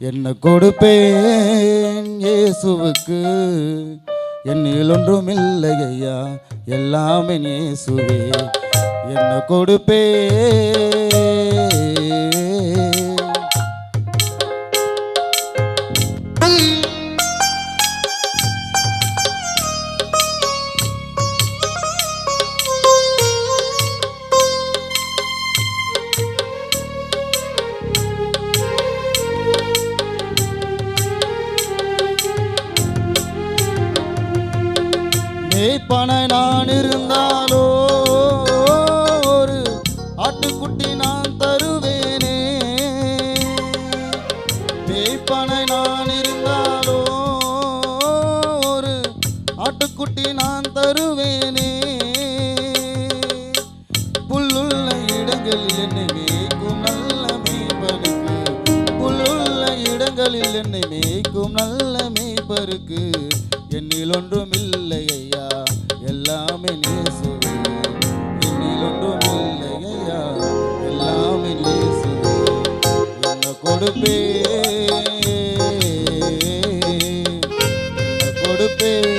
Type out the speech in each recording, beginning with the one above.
என்ன கொடுப்பேன் இயேசுவுக்கு, என்னில் ஒன்றும் இல்லை ஐயா, எல்லாமே இயேசுவே. என்ன கொடுப்பேன் மேய்ப்பனை நான் இருந்தாலோ ஒரு ஆட்டுக்குட்டி நான் தருவேனே. மேய்ப்பனை நான் இருந்தாலோ ஒரு ஆட்டுக்குட்டி நான் தருவேனே. புல்லுள்ள இடங்களில் என்னை மேய்க்கும் நல்ல மேய்ப்பருக்கு, புல்லுள்ள இடங்களில் என்னை மேய்க்கும் நல்ல மேய்ப்பருக்கு. என்னில் ஒன்றும் இல்லை ஐயா, எல்லாமே இயேசுவே. என்னில் ஒன்றும் இல்லை ஐயா, எல்லாமே இயேசுவே. என்ன கொடுப்பேன், என்ன கொடுப்பேன்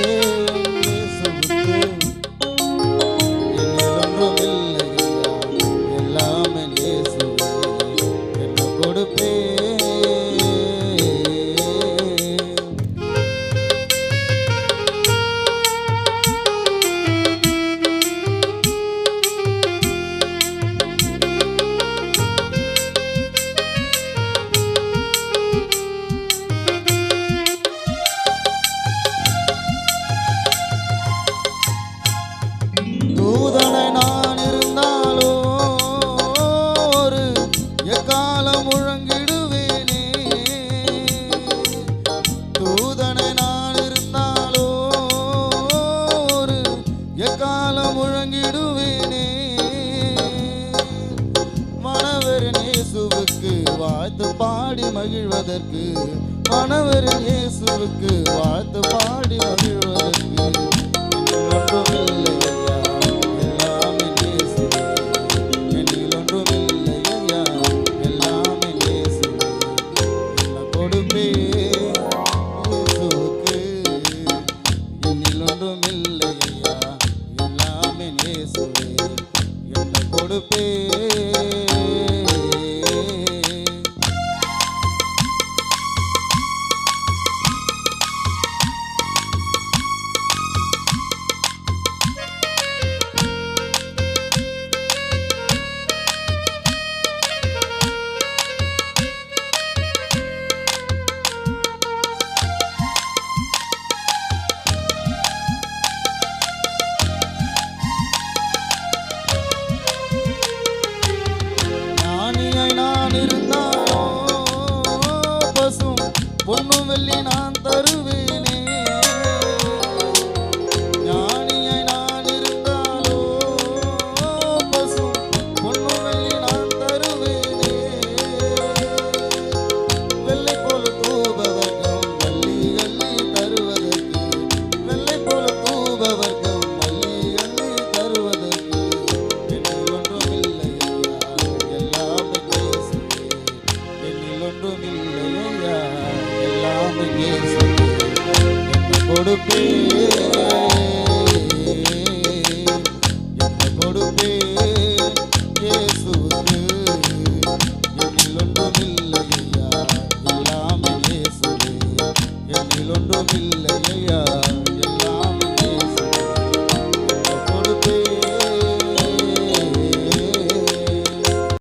இயேசுவுக்கு. என்னில் ஒன்றும் இல்லை ஐயா, எல்லாமே இயேசுவே. என்ன கொடுப்பேன். தூதனை நான் இருந்தாலோ ஒரு எக்காலம் முழங்கிடுவேனே. தூதனை நான் இருந்தாலோ ஒரு எக்காலம் முழங்கிடுவேனே. மணவரின் இயேசுவுக்கு வாழ்த்து பாடி மகிழ்வதற்கு, மணவரின் இயேசுவுக்கு வாழ்த்து பாடி மகிழ்வதற்கு. நான் இருந்தாலோ பசும் பொன்னும் வெள்ளி நான் தருவேனே. ஞானியை நான் இருந்தாலோ பசும் பொன்னும் வெள்ளி நான் தருவேனே. வெள்ளை போல தூபவர்க்கம் மல்லி அள்ளி தருவதற்கு, வெள்ளை போல தூபவர்க்கம் மல்லி அள்ளி தருவதற்கு. என்னில் ஒன்றும் இல்லை எல்லாமே இயேசுவே. என்ன கொடுப்பேன், என்ன கொடுப்பேன் இயேசுவுக்கு. என்னில் ஒன்றும் இல்லை ஐயா, எல்லாமே இயேசுவே. என்னில் ஒன்றும் இல்லை ஐயா,